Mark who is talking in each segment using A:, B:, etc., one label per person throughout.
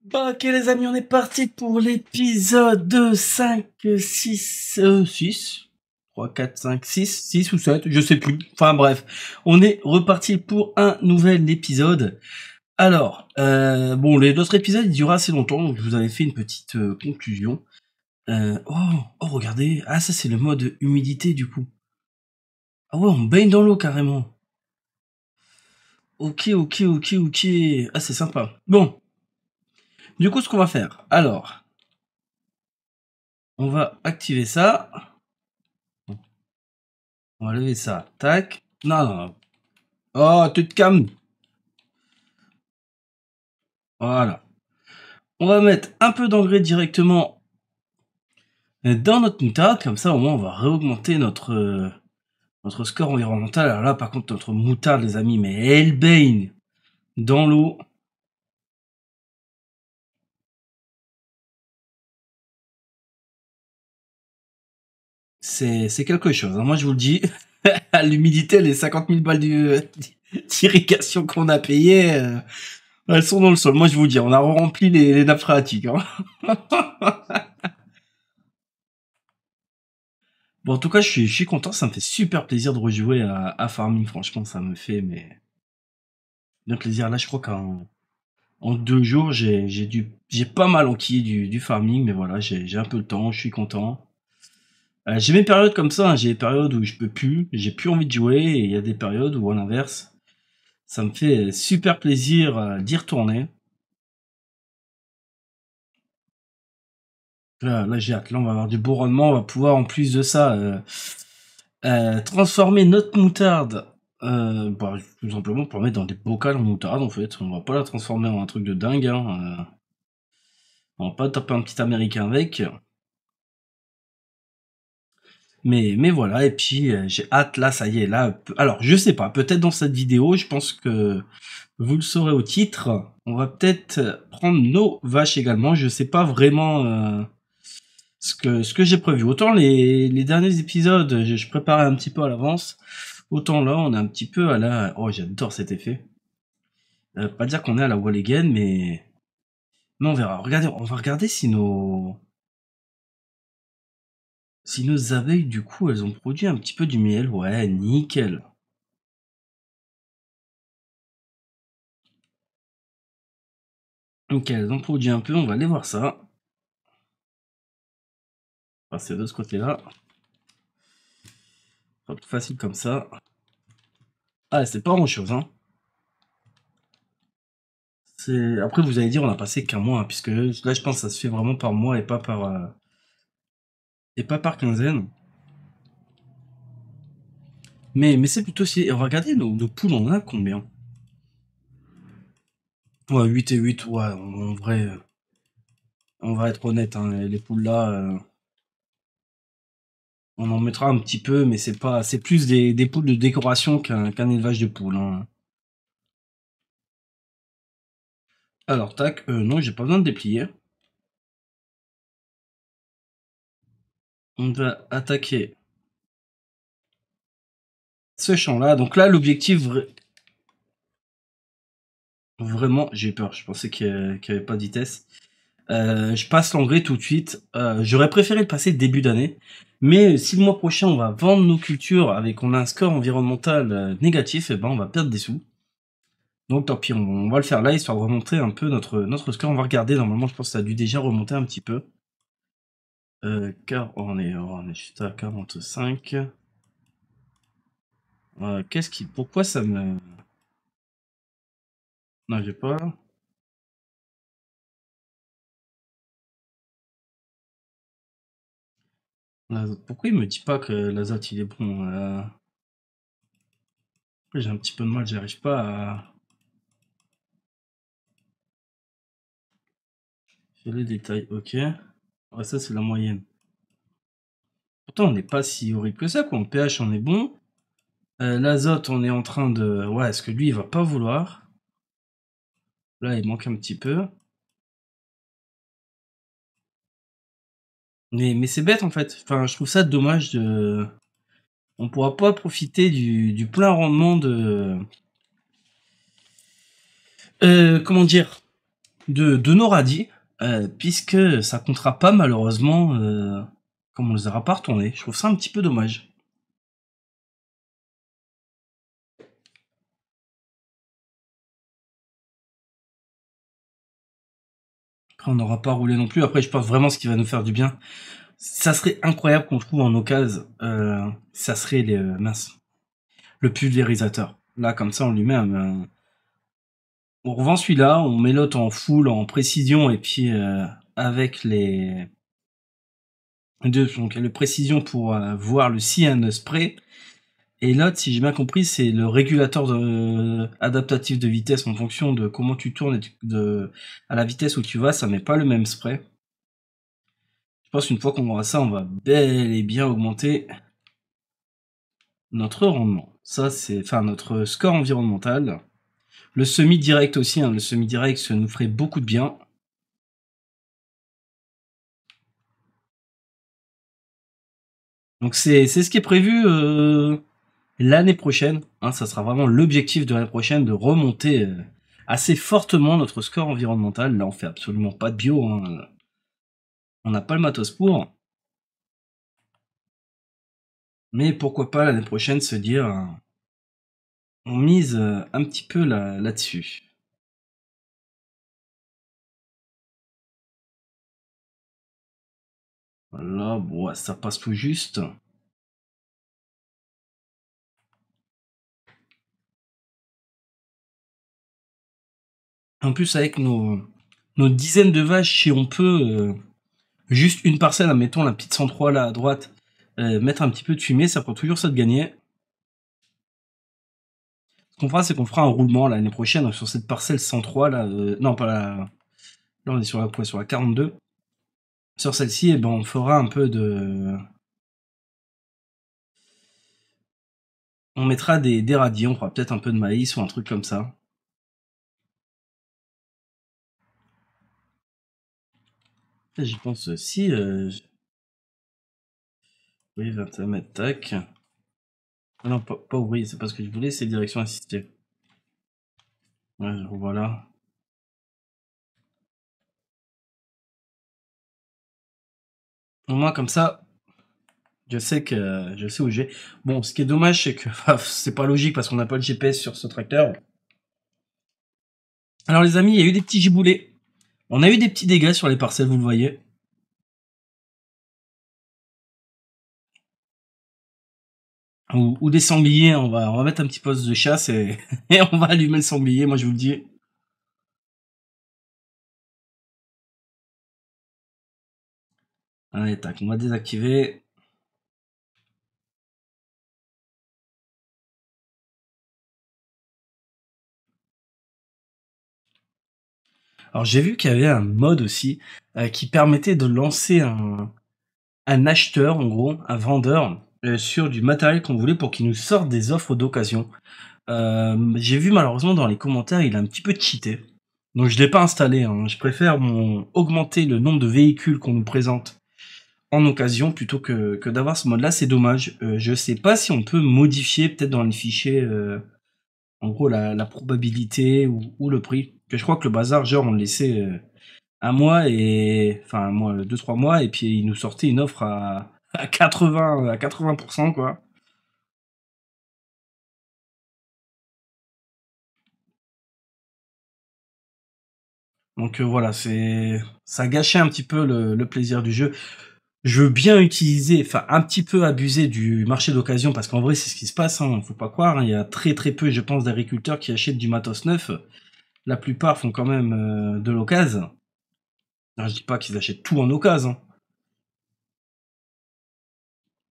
A: Bah ok les amis, on est parti pour l'épisode 5, 6, 6, 3, 4, 5, 6, 6 ou 7, je sais plus. Enfin bref, on est reparti pour un nouvel épisode. Alors, bon, les autres épisodes, ils durent assez longtemps, donc je vous avais fait une petite conclusion. Oh, regardez, ah ça c'est le mode humidité du coup. Ah ouais, on baigne dans l'eau carrément. Ok, ah c'est sympa. Bon, du coup ce qu'on va faire, alors... On va activer ça. On va lever ça. Tac. Non. Oh, tu te calmes. Voilà. On va mettre un peu d'engrais directement dans notre moutarde. Comme ça, au moins, on va réaugmenter notre score environnemental. Alors là, par contre, notre moutarde, les amis, mais elle baigne dans l'eau. C'est quelque chose. Hein. Moi, je vous le dis. L'humidité, les 50 000 balles d'irrigation qu'on a payées, elles sont dans le sol. Moi, je vous le dis, on a rempli les nappes phréatiques. Hein. Bon, en tout cas, je suis content, ça me fait super plaisir de rejouer à Farming, franchement, ça me fait mais bien plaisir. Là, je crois en 2 jours, j'ai pas mal enquillé du farming, mais voilà, j'ai un peu le temps, je suis content. J'ai mes périodes comme ça, hein, j'ai des périodes où je peux plus, j'ai plus envie de jouer, et il y a des périodes où, à l'inverse, ça me fait super plaisir d'y retourner. Là, j'ai hâte, là, on va avoir du beau rendement, on va pouvoir, en plus de ça, transformer notre moutarde, bah, tout simplement pour mettre dans des bocals en moutarde en fait. On va pas la transformer en un truc de dingue, hein. On va pas taper un petit américain avec. Mais voilà, et puis j'ai hâte, là, ça y est, là. Alors, je sais pas, peut-être dans cette vidéo, je pense que vous le saurez au titre, on va peut-être prendre nos vaches également. Je sais pas vraiment ce que j'ai prévu. Autant les derniers épisodes, je préparais un petit peu à l'avance. Autant là, on est un petit peu à la... Oh, j'adore cet effet. Pas dire qu'on est à la wall again, mais on verra. Regardez, on va regarder si nos abeilles, du coup, elles ont produit un petit peu du miel. Ouais, nickel. Ok, elles ont produit un peu, on va aller voir ça. Enfin, c'est de ce côté-là. Pas plus facile comme ça. Ah, c'est pas grand-chose, hein. Après, vous allez dire, on a passé qu'un mois, hein, puisque là, je pense que ça se fait vraiment par mois et pas par quinzaine. Mais c'est plutôt si... On va regarder nos poules, on en a combien? Ouais, 8 et 8, ouais, en vrai, on va être honnête, hein, les poules là, on en mettra un petit peu, mais c'est plus des poules de décoration qu'un élevage de poules, hein. Alors, tac, non, j'ai pas besoin de déplier. On va attaquer ce champ-là. Donc là, l'objectif, vraiment, j'ai peur. Je pensais qu'il n'y avait pas de vitesse. Je passe l'engrais tout de suite. J'aurais préféré le passer début d'année. Mais si le mois prochain, on va vendre nos cultures avec on a un score environnemental négatif, et ben on va perdre des sous. Donc tant pis, on va le faire là, histoire de remonter un peu notre score. On va regarder, normalement je pense que ça a dû déjà remonter un petit peu. Car on est juste à 45. Pourquoi ça me... Non, j'ai pas... Pourquoi il me dit pas que l'azote il est bon J'ai un petit peu de mal, j'arrive pas à faire les détails. Ok. Ouais, ça c'est la moyenne. Pourtant on n'est pas si horrible que ça, quoi. En pH on est bon. L'azote on est en train de... Ouais, est-ce que lui il va pas vouloir? Là il manque un petit peu. Mais c'est bête en fait. Enfin, je trouve ça dommage de... On pourra pas profiter du plein rendement de... comment dire? de nos radis, puisque ça comptera pas malheureusement, comme on les aura pas retournés. Je trouve ça un petit peu dommage. Après, on n'aura pas roulé non plus. Après, je pense vraiment ce qui va nous faire du bien, ça serait incroyable qu'on trouve en occasion, ça serait les mince, le pulvérisateur. Là, comme ça, on lui met on revend celui-là, on met l'autre en full, en précision, et puis avec les deux, donc le précision pour voir le cyan spray. Et l'autre, si j'ai bien compris, c'est le régulateur adaptatif de vitesse en fonction de comment tu tournes à la vitesse où tu vas, ça met pas le même spray. Je pense qu'une fois qu'on aura ça, on va bel et bien augmenter notre rendement. Ça, c'est, enfin, notre score environnemental. Le semi-direct aussi, hein, le semi-direct, ça nous ferait beaucoup de bien. Donc c'est ce qui est prévu l'année prochaine. Hein, ça sera vraiment l'objectif de l'année prochaine de remonter assez fortement notre score environnemental. Là, on fait absolument pas de bio. Hein. On n'a pas le matos pour. Mais pourquoi pas l'année prochaine se dire, on mise un petit peu là-dessus. Voilà, bon, ça passe tout juste. En plus, avec nos dizaines de vaches, si on peut, juste une parcelle, admettons la petite 103 là à droite, mettre un petit peu de fumier, ça prend toujours ça de gagner. Ce qu'on fera, c'est qu'on fera un roulement l'année prochaine sur cette parcelle 103 là, non pas la, là on est sur la quoi, sur la 42. Sur celle-ci, eh ben, on fera un peu de, on mettra des radis, on fera peut-être un peu de maïs ou un truc comme ça. J'y pense aussi, oui, 21 mètres, tac. Ah non, pas ouvrier, c'est pas ce que je voulais, c'est direction assistée. Ouais, voilà. Au moins, comme ça, je sais où j'ai. Bon, ce qui est dommage, c'est que c'est pas logique parce qu'on n'a pas le GPS sur ce tracteur. Alors, les amis, il y a eu des petits giboulets. On a eu des petits dégâts sur les parcelles, vous le voyez. Ou des sangliers, on va mettre un petit poste de chasse et, et on va allumer le sanglier, moi je vous le dis. Allez, tac, on va désactiver. Alors j'ai vu qu'il y avait un mode aussi qui permettait de lancer un acheteur, en gros, un vendeur, sur du matériel qu'on voulait pour qu'il nous sorte des offres d'occasion. J'ai vu malheureusement dans les commentaires, il a un petit peu cheaté. Donc je l'ai pas installé, hein. Je préfère augmenter le nombre de véhicules qu'on nous présente en occasion plutôt que d'avoir ce mode-là. C'est dommage. Je sais pas si on peut modifier peut-être dans les fichiers, en gros la probabilité ou le prix. Que je crois que le bazar, genre on le laissait un mois et enfin un mois, 2-3 mois et puis il nous sortait une offre à 80% quoi. Donc voilà, c'est ça gâchait un petit peu le plaisir du jeu. Je veux bien utiliser, enfin un petit peu abuser du marché d'occasion parce qu'en vrai c'est ce qui se passe, hein, faut pas croire, hein, il y a très très peu, je pense, d'agriculteurs qui achètent du matos neuf. La plupart font quand même de l'occasion. Alors, je dis pas qu'ils achètent tout en occasion, hein,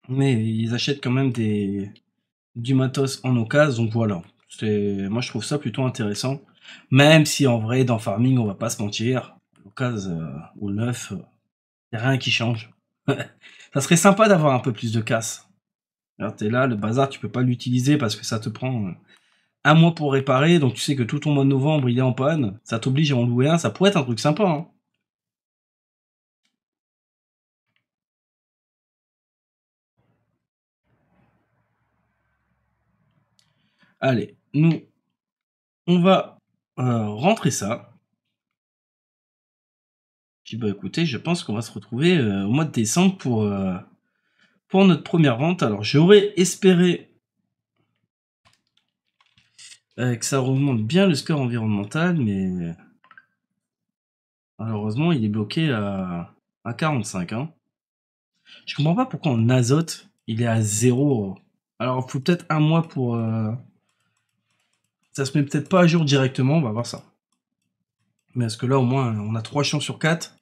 A: mais ils achètent quand même du matos en occasion, donc voilà. Moi je trouve ça plutôt intéressant, même si en vrai dans farming on va pas se mentir, l'occasion ou le neuf, y a rien qui change. Ça serait sympa d'avoir un peu plus de casse. Alors t'es là, le bazar, tu peux pas l'utiliser parce que ça te prend un mois pour réparer, donc tu sais que tout ton mois de novembre il est en panne, ça t'oblige à en louer un, ça pourrait être un truc sympa, hein. Allez, nous, on va rentrer ça. Puis bah écoutez, je pense qu'on va se retrouver au mois de décembre pour notre première vente. Alors j'aurais espéré que ça remonte bien le score environnemental, mais malheureusement il est bloqué à 45. Hein. Je comprends pas pourquoi en azote il est à 0. Alors il faut peut-être un mois pour... Ça se met peut-être pas à jour directement, on va voir ça. Mais est-ce que là au moins on a 3 champs sur 4.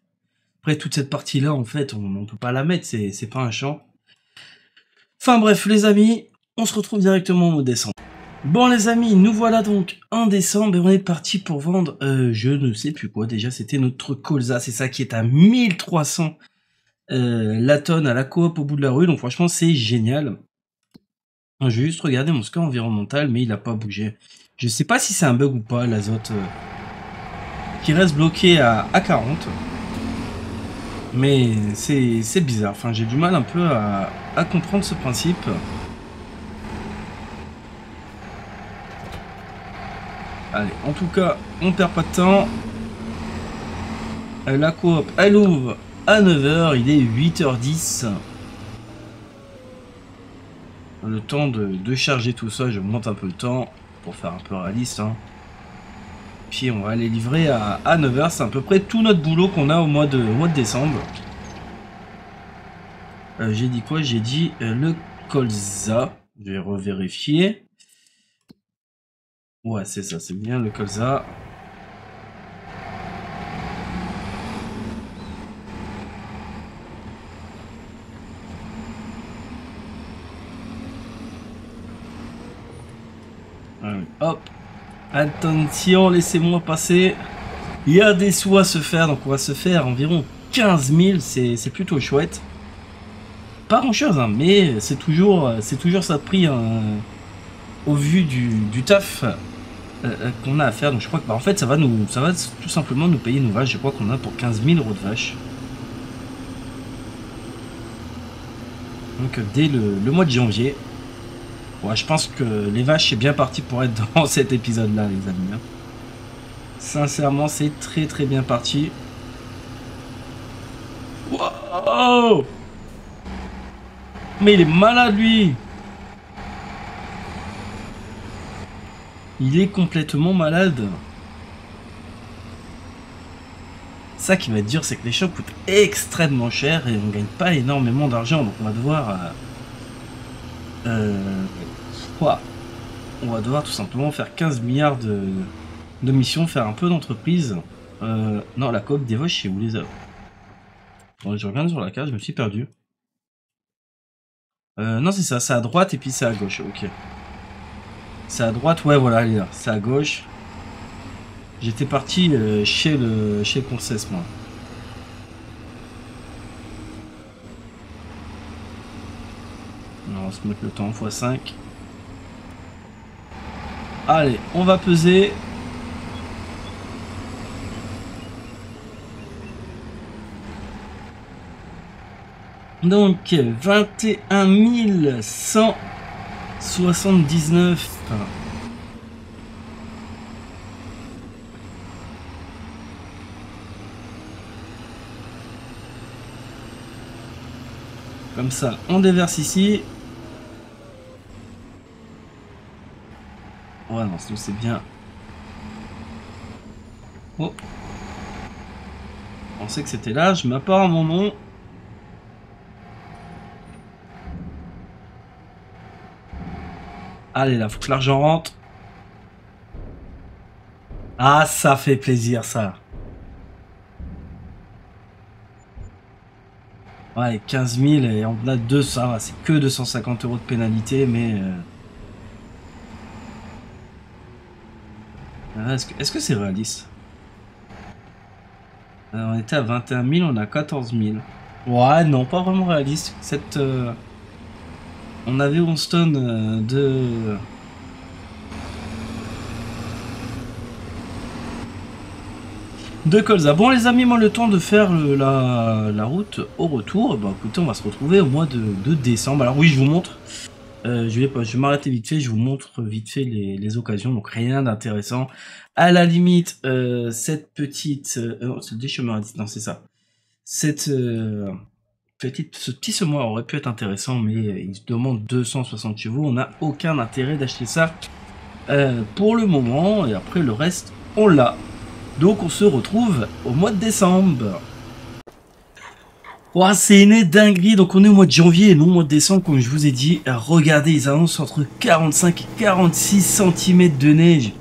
A: Après toute cette partie là en fait on peut pas la mettre, c'est pas un champ. Enfin bref les amis, on se retrouve directement au mois de décembre. Bon les amis, nous voilà donc en décembre et on est parti pour vendre, je ne sais plus quoi, déjà c'était notre colza, c'est ça qui est à 1300 la tonne à la coop au bout de la rue, donc franchement c'est génial. Je vais juste regarder mon score environnemental, mais il n'a pas bougé. Je sais pas si c'est un bug ou pas, l'azote qui reste bloqué à 40. Mais c'est bizarre, enfin j'ai du mal un peu à comprendre ce principe. Allez, en tout cas, on perd pas de temps. La coop, elle ouvre à 9h, il est 8h10. Le temps de charger tout ça, je monte un peu le temps pour faire un peu réaliste. Hein. Puis on va les livrer à 9h, c'est à peu près tout notre boulot qu'on a au mois de décembre. J'ai dit quoi? J'ai dit le colza. Je vais revérifier. Ouais, c'est ça, c'est bien le colza. Hop. Attention, laissez-moi passer. Il y a des sous à se faire, donc on va se faire environ 15 000. C'est plutôt chouette. Pas grand-chose, hein, mais c'est toujours ça de prix hein, au vu du taf qu'on a à faire. Donc je crois que bah, en fait ça va tout simplement nous payer nos vaches. Je crois qu'on a pour 15 000 € de vaches. Donc dès le mois de janvier. Ouais, je pense que les vaches c'est bien parti pour être dans cet épisode là les amis. Hein. Sincèrement c'est très bien parti. Wow! Mais il est malade lui! Il est complètement malade. Ça qui va être dur, c'est que les champs coûtent extrêmement cher et on gagne pas énormément d'argent. Donc on va devoir... on va devoir tout simplement faire 15 milliards de missions, faire un peu d'entreprise. Non, la coop des vaches, c'est où les œufs? Je regarde sur la carte, je me suis perdu. Non, c'est ça, c'est à droite et puis c'est à gauche, ok. C'est à droite, ouais, voilà, elle est là. C'est à gauche. J'étais parti chez le Concesse, moi. On va se mettre le temps x5. Allez, on va peser. Donc, 21 179. Comme ça, on déverse ici. Ouais, non, c'est bien. Oh. On sait que c'était là, je m'apporte mon nom. Allez, là, faut que l'argent rentre. Ah, ça fait plaisir, ça. Ouais, 15 000 et on a 2, ça va, c'est que 250 € de pénalité, mais... Est-ce que c'est réaliste? On était à 21 000, on a 14 000. Ouais, non, pas vraiment réaliste. On avait 11 tonnes de colza. Bon les amis, moi le temps de faire la route au retour, bah écoutez, on va se retrouver au mois de décembre. Alors oui, je vous montre, je vais m'arrêter vite fait, je vous montre vite fait les occasions, donc rien d'intéressant. À la limite, cette petite... c'est le déchômeur, non c'est ça. Cette, ce petit semoir aurait pu être intéressant, mais il se demande 260 chevaux. On n'a aucun intérêt d'acheter ça pour le moment. Et après, le reste, on l'a. Donc, on se retrouve au mois de décembre. Oh, c'est une dinguerie. Donc, on est au mois de janvier et non au mois de décembre, comme je vous ai dit. Regardez, ils annoncent entre 45 et 46 cm de neige.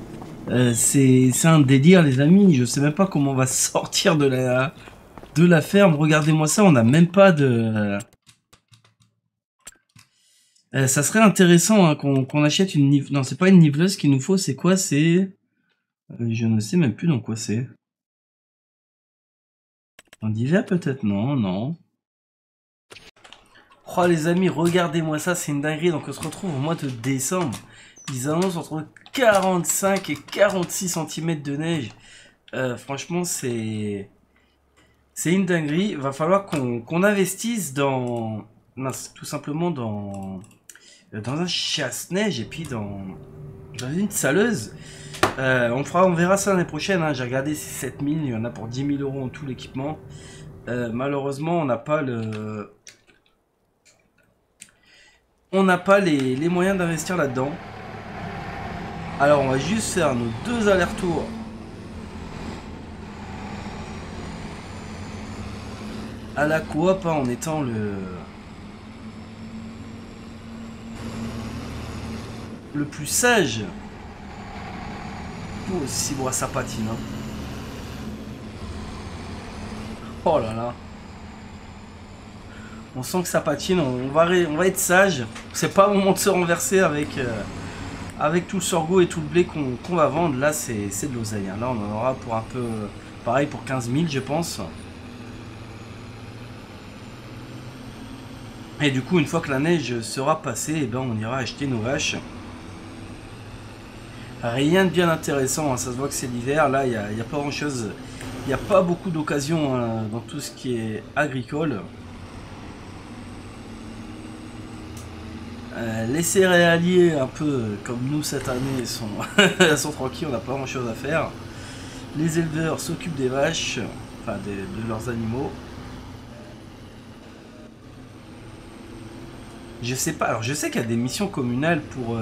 A: C'est un délire, les amis. Je sais même pas comment on va sortir de la ferme. Regardez-moi ça, on n'a même pas de... ça serait intéressant hein, qu'on achète une niveleuse. Non, c'est pas une niveleuse qu'il nous faut, c'est quoi? C'est... je ne sais même plus dans quoi c'est. En d'hiver peut-être? Non, non. Oh les amis, regardez-moi ça, c'est une dinguerie. Donc on se retrouve au mois de décembre. Ils annoncent entre 45 et 46 cm de neige. Franchement, c'est une dinguerie. Il va falloir qu'on investisse dans... Non, tout simplement dans un chasse-neige et puis dans une saleuse. On verra ça l'année prochaine. Hein. J'ai regardé, c'est 7000. Il y en a pour 10 000 € en tout l'équipement. Malheureusement, on n'a pas les moyens d'investir là-dedans. Alors, on va juste faire nos 2 allers-retours. À la coop, hein, en étant le plus sage. Oh, si bon, ça patine. Hein. Oh là là. On sent que ça patine. On va être sage. C'est pas le moment de se renverser avec tout le sorgho et tout le blé qu'on va vendre. Là, c'est de l'oseille. Hein. Là, on en aura pour un peu... pareil pour 15 000, je pense. Et du coup, une fois que la neige sera passée, eh ben, on ira acheter nos vaches. Rien de bien intéressant, hein. Ça se voit que c'est l'hiver. Là, il n'y a pas grand-chose. Il n'y a pas beaucoup d'occasions hein, dans tout ce qui est agricole. Les céréaliers, un peu comme nous cette année, sont tranquilles, on n'a pas grand-chose à faire. Les éleveurs s'occupent des vaches, enfin de leurs animaux. Je sais pas, alors je sais qu'il y a des missions communales pour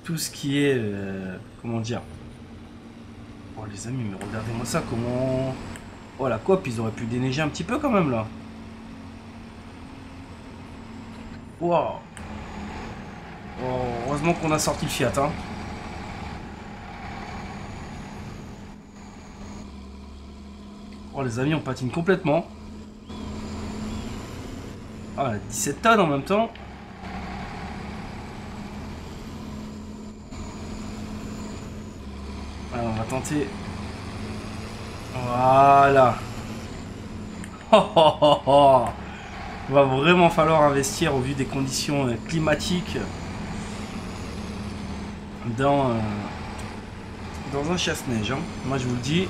A: tout ce qui est... comment dire? Oh les amis, mais regardez-moi ça, comment... Oh la coop, ils auraient pu déneiger un petit peu quand même là. Wow. Oh, heureusement qu'on a sorti le Fiat. Hein. Oh les amis, on patine complètement. Ah, 17 tonnes en même temps. Alors, on va tenter. Voilà. Oh, oh, oh, oh. Il va vraiment falloir investir au vu des conditions climatiques dans un chasse-neige. Hein. Moi, je vous le dis.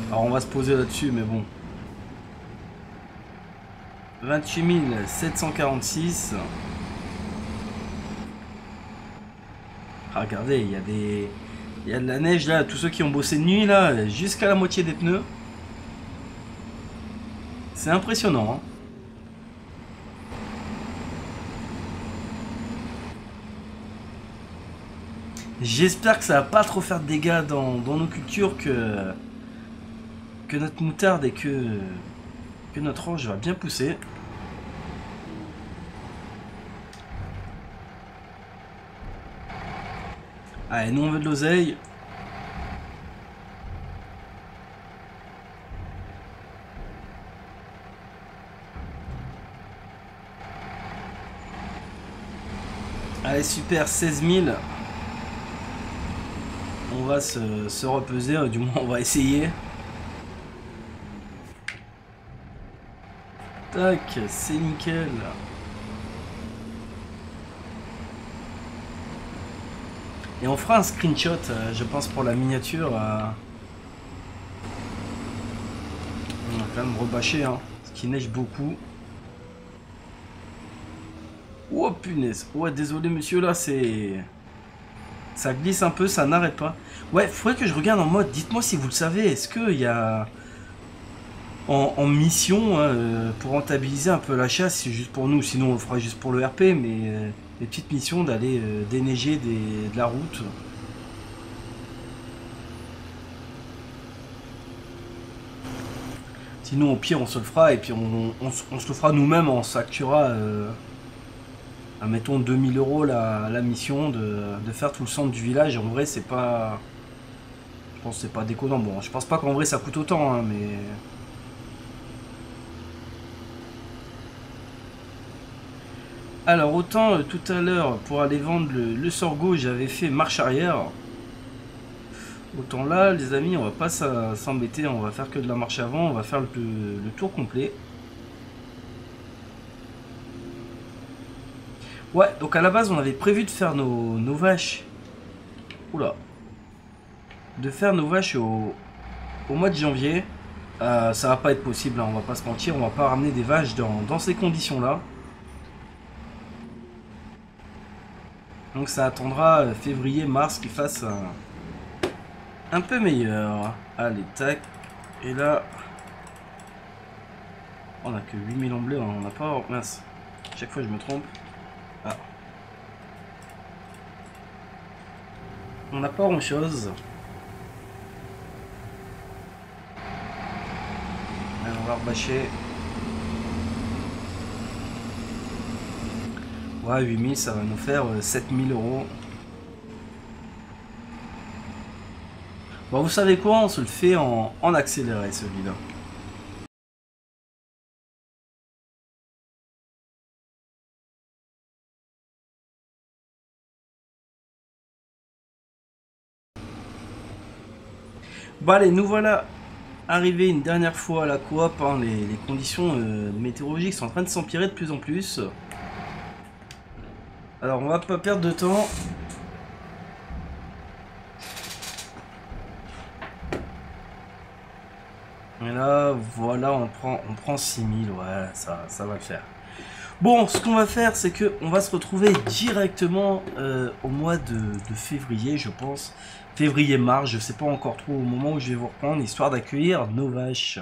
A: Alors, on va se poser là-dessus, mais bon. 28 746. Ah, regardez, il y a de la neige là. Tous ceux qui ont bossé de nuit là, jusqu'à la moitié des pneus. C'est impressionnant. Hein. J'espère que ça va pas trop faire de dégâts dans nos cultures, que notre moutarde et que notre orge va bien pousser. Allez, nous on veut de l'oseille. Allez, super, 16 000. On va se repeser, du moins on va essayer. Tac, c'est nickel. Et on fera un screenshot, je pense, pour la miniature. On va quand même rebâcher, hein, parce qu'il neige beaucoup. Oh punaise. Ouais, désolé monsieur, là c'est... Ça glisse un peu, ça n'arrête pas. Ouais, faudrait que je regarde en mode, dites-moi si vous le savez, est-ce qu'il y a... en mission hein, pour rentabiliser un peu la chasse, c'est juste pour nous, sinon on le fera juste pour le RP, mais des petites missions d'aller déneiger de la route. Sinon au pire on se le fera et puis on se le fera nous-mêmes, on se facturera mettons 2000 € la mission de faire tout le centre du village. En vrai c'est pas... Je pense que c'est pas déconnant. Bon, je pense pas qu'en vrai ça coûte autant, hein, mais... Alors autant tout à l'heure pour aller vendre le sorgho j'avais fait marche arrière. Autant là les amis on va pas s'embêter, on va faire que de la marche avant, on va faire le tour complet. Ouais, donc à la base on avait prévu de faire nos vaches. Oula. De faire nos vaches au mois de janvier. Ça va pas être possible, hein, on va pas se mentir, on va pas ramener des vaches dans ces conditions là. Donc ça attendra février, mars qu'il fasse un peu meilleur. Allez, tac. Et là... On a que 8000 en blé, on n'a pas... Mince. Chaque fois je me trompe. Ah. On n'a pas grand chose. Allez, on va rebâcher. Ouais, 8000 ça va nous faire 7000 €. Bon, vous savez quoi, on se le fait en accéléré celui-là. Bon allez, nous voilà arrivés une dernière fois à la coop, hein, les conditions météorologiques sont en train de s'empirer de plus en plus. Alors on va pas perdre de temps. Et là, voilà, on prend 6000, ouais, ça va le faire. Bon, ce qu'on va faire, c'est que on va se retrouver directement au mois de février, je pense. Février-mars, je sais pas encore trop au moment où je vais vous reprendre, histoire d'accueillir nos vaches.